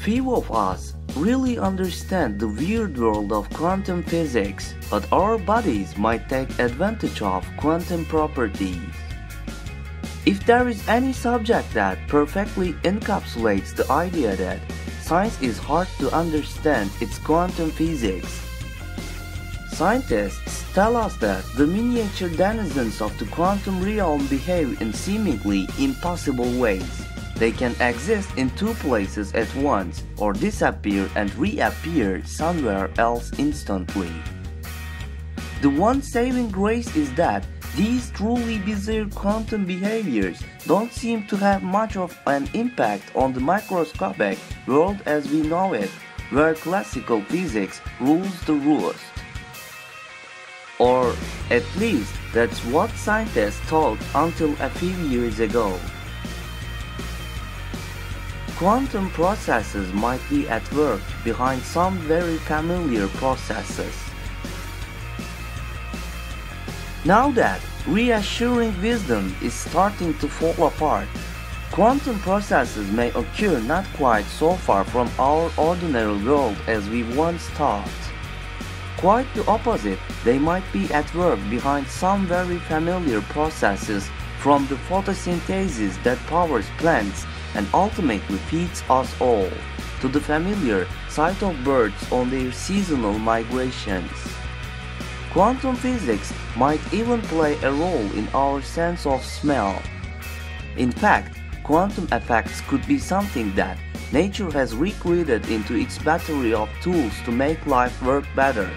Few of us really understand the weird world of quantum physics, but our bodies might take advantage of quantum properties. If there is any subject that perfectly encapsulates the idea that science is hard to understand, it's quantum physics. Scientists tell us that the miniature denizens of the quantum realm behave in seemingly impossible ways. They can exist in two places at once, or disappear and reappear somewhere else instantly. The one saving grace is that these truly bizarre quantum behaviors don't seem to have much of an impact on the microscopic world as we know it, where classical physics rules the roost. Or at least that's what scientists thought until a few years ago. Quantum processes might be at work behind some very familiar processes. Now that reassuring wisdom is starting to fall apart, quantum processes may occur not quite so far from our ordinary world as we once thought. Quite the opposite, they might be at work behind some very familiar processes, from the photosynthesis that powers plants and ultimately feeds us all, to the familiar sight of birds on their seasonal migrations. Quantum physics might even play a role in our sense of smell. In fact, quantum effects could be something that nature has recreated into its battery of tools to make life work better,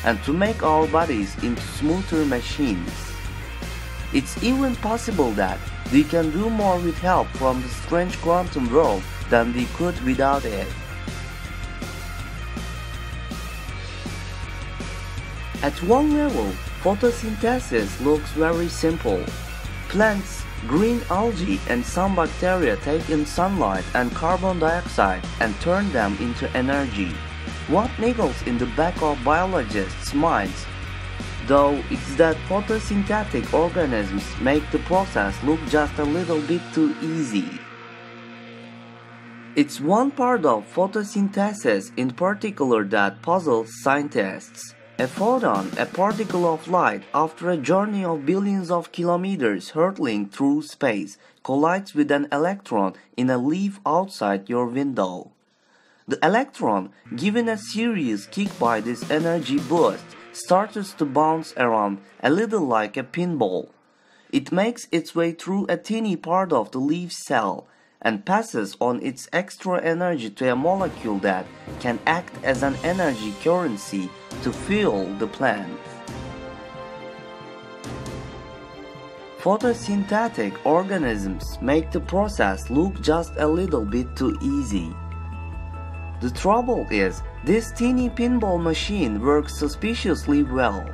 and to make our bodies into smoother machines. It's even possible that we can do more with help from the strange quantum world than we could without it. At one level, photosynthesis looks very simple. Plants, green algae and some bacteria take in sunlight and carbon dioxide and turn them into energy. What niggles in the back of biologists' minds, though, it's that photosynthetic organisms make the process look just a little bit too easy. It's one part of photosynthesis in particular that puzzles scientists. A photon, a particle of light, after a journey of billions of kilometers hurtling through space, collides with an electron in a leaf outside your window. The electron, given a serious kick by this energy boost, starts to bounce around a little like a pinball. It makes its way through a teeny part of the leaf cell and passes on its extra energy to a molecule that can act as an energy currency to fuel the plant. Photosynthetic organisms make the process look just a little bit too easy. The trouble is, this teeny pinball machine works suspiciously well.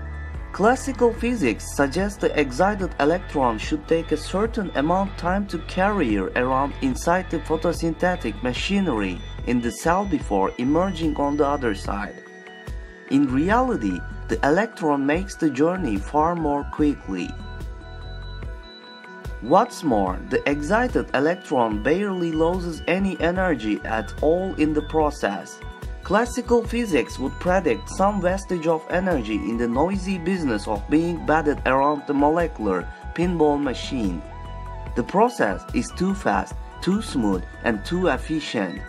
Classical physics suggests the excited electron should take a certain amount of time to carry around inside the photosynthetic machinery in the cell before emerging on the other side. In reality, the electron makes the journey far more quickly. What's more, the excited electron barely loses any energy at all in the process. Classical physics would predict some vestige of energy in the noisy business of being batted around the molecular pinball machine. The process is too fast, too smooth, and too efficient.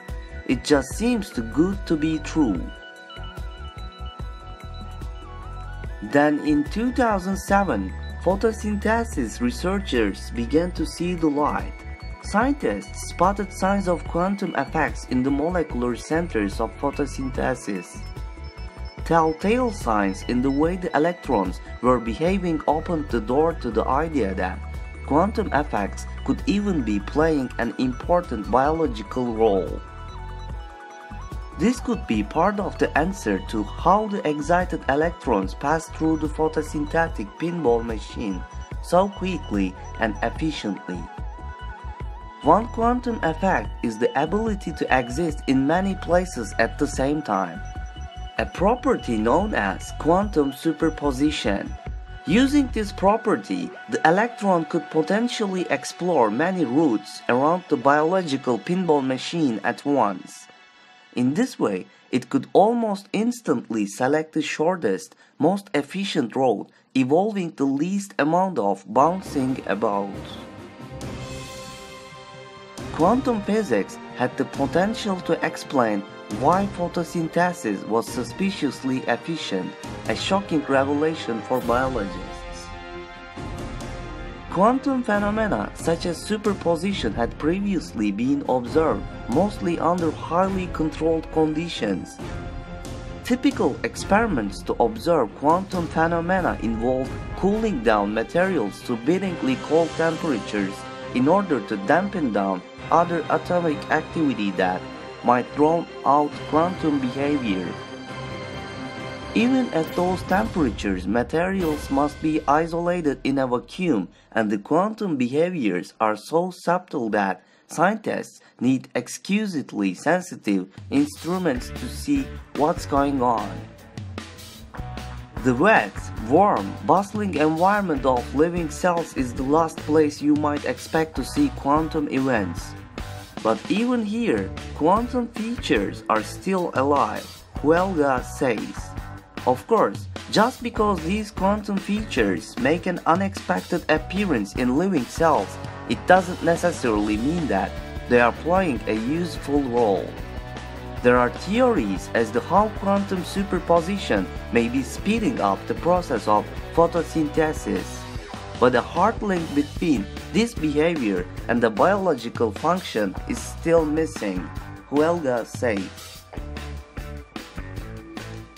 It just seems too good to be true. Then in 2007, photosynthesis researchers began to see the light. Scientists spotted signs of quantum effects in the molecular centers of photosynthesis. Telltale signs in the way the electrons were behaving opened the door to the idea that quantum effects could even be playing an important biological role. This could be part of the answer to how the excited electrons pass through the photosynthetic pinball machine so quickly and efficiently. One quantum effect is the ability to exist in many places at the same time, a property known as quantum superposition. Using this property, the electron could potentially explore many routes around the biological pinball machine at once. In this way, it could almost instantly select the shortest, most efficient road, involving the least amount of bouncing about. Quantum physics had the potential to explain why photosynthesis was suspiciously efficient, a shocking revelation for biologists. Quantum phenomena such as superposition had previously been observed mostly under highly controlled conditions. Typical experiments to observe quantum phenomena involve cooling down materials to bitingly cold temperatures in order to dampen down other atomic activity that might drown out quantum behavior. Even at those temperatures, materials must be isolated in a vacuum, and the quantum behaviors are so subtle that scientists need exquisitely sensitive instruments to see what's going on. The wet, warm, bustling environment of living cells is the last place you might expect to see quantum events. But even here, quantum features are still alive, Huelga says. Of course, just because these quantum features make an unexpected appearance in living cells, it doesn't necessarily mean that they are playing a useful role. There are theories as to how quantum superposition may be speeding up the process of photosynthesis. But the hard link between this behavior and the biological function is still missing, Huelga says.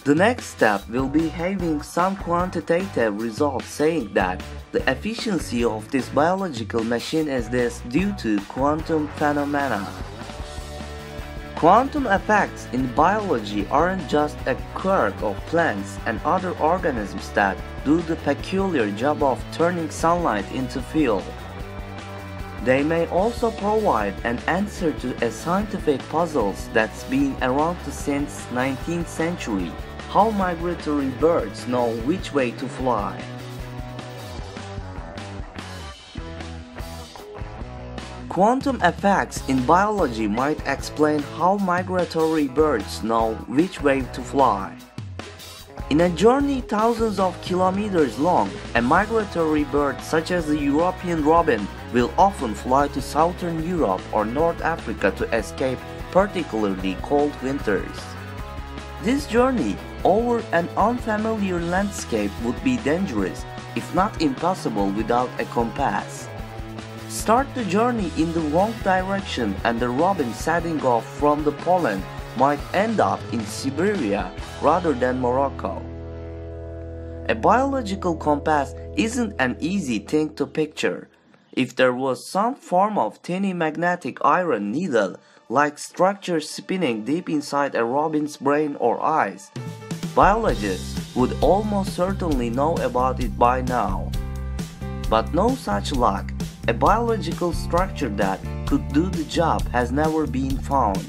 The next step will be having some quantitative results saying that the efficiency of this biological machine is this due to quantum phenomena. Quantum effects in biology aren't just a quirk of plants and other organisms that do the peculiar job of turning sunlight into fuel. They may also provide an answer to a scientific puzzle that's been around since 19th century. How migratory birds know which way to fly. Quantum effects in biology might explain how migratory birds know which way to fly. In a journey thousands of kilometers long, a migratory bird such as the European robin will often fly to southern Europe or North Africa to escape particularly cold winters. This journey over an unfamiliar landscape would be dangerous, if not impossible, without a compass. Start the journey in the wrong direction and the robin setting off from the pollen might end up in Siberia rather than Morocco. A biological compass isn't an easy thing to picture. If there was some form of tiny magnetic iron needle-like structure spinning deep inside a robin's brain or eyes, biologists would almost certainly know about it by now. But no such luck. A biological structure that could do the job has never been found.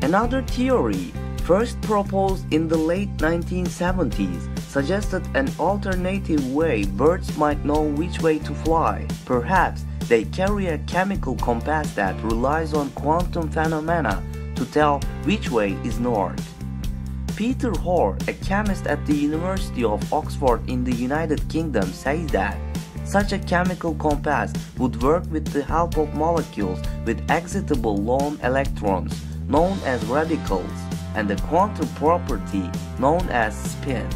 Another theory, first proposed in the late 1970s, suggested an alternative way birds might know which way to fly. Perhaps they carry a chemical compass that relies on quantum phenomena to tell which way is north. Peter Hoare, a chemist at the University of Oxford in the United Kingdom, says that such a chemical compass would work with the help of molecules with excitable lone electrons, known as radicals, and the quantum property known as spin.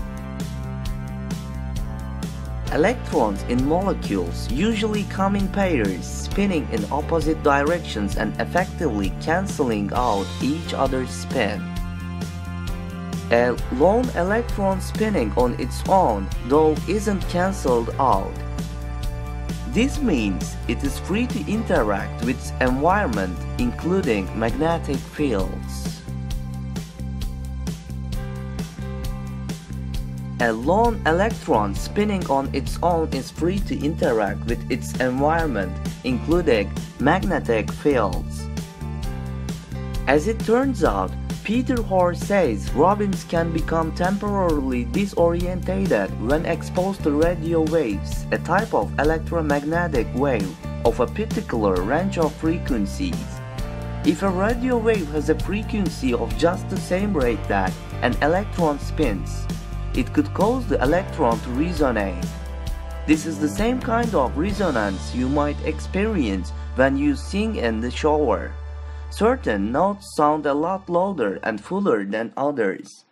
Electrons in molecules usually come in pairs, spinning in opposite directions and effectively cancelling out each other's spin. A lone electron spinning on its own, though, isn't cancelled out. This means it is free to interact with its environment, including magnetic fields. A lone electron spinning on its own is free to interact with its environment, including magnetic fields. As it turns out, Peter Hoare says robins can become temporarily disorientated when exposed to radio waves, a type of electromagnetic wave of a particular range of frequencies. If a radio wave has a frequency of just the same rate that an electron spins, it could cause the electron to resonate. This is the same kind of resonance you might experience when you sing in the shower. Certain notes sound a lot louder and fuller than others.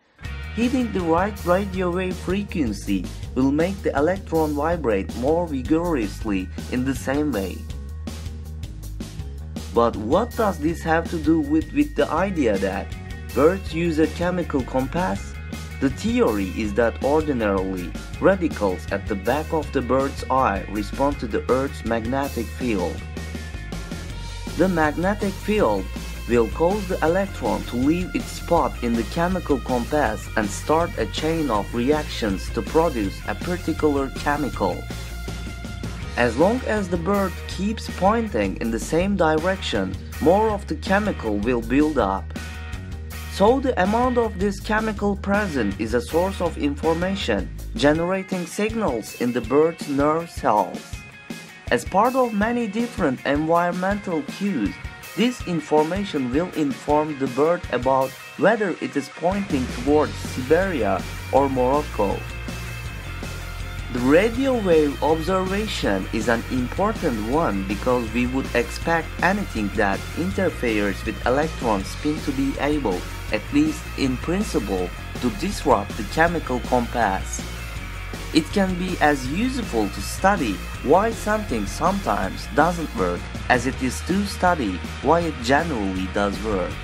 Hitting the right radio wave frequency will make the electron vibrate more vigorously in the same way. But what does this have to do with the idea that birds use a chemical compass? The theory is that ordinarily, radicals at the back of the bird's eye respond to the Earth's magnetic field. The magnetic field will cause the electron to leave its spot in the chemical compass and start a chain of reactions to produce a particular chemical. As long as the bird keeps pointing in the same direction, more of the chemical will build up. So the amount of this chemical present is a source of information, generating signals in the bird's nerve cells. As part of many different environmental cues, this information will inform the bird about whether it is pointing towards Siberia or Morocco. The radio wave observation is an important one because we would expect anything that interferes with electron spin to be able, at least in principle, to disrupt the chemical compass. It can be as useful to study why something sometimes doesn't work as it is to study why it generally does work.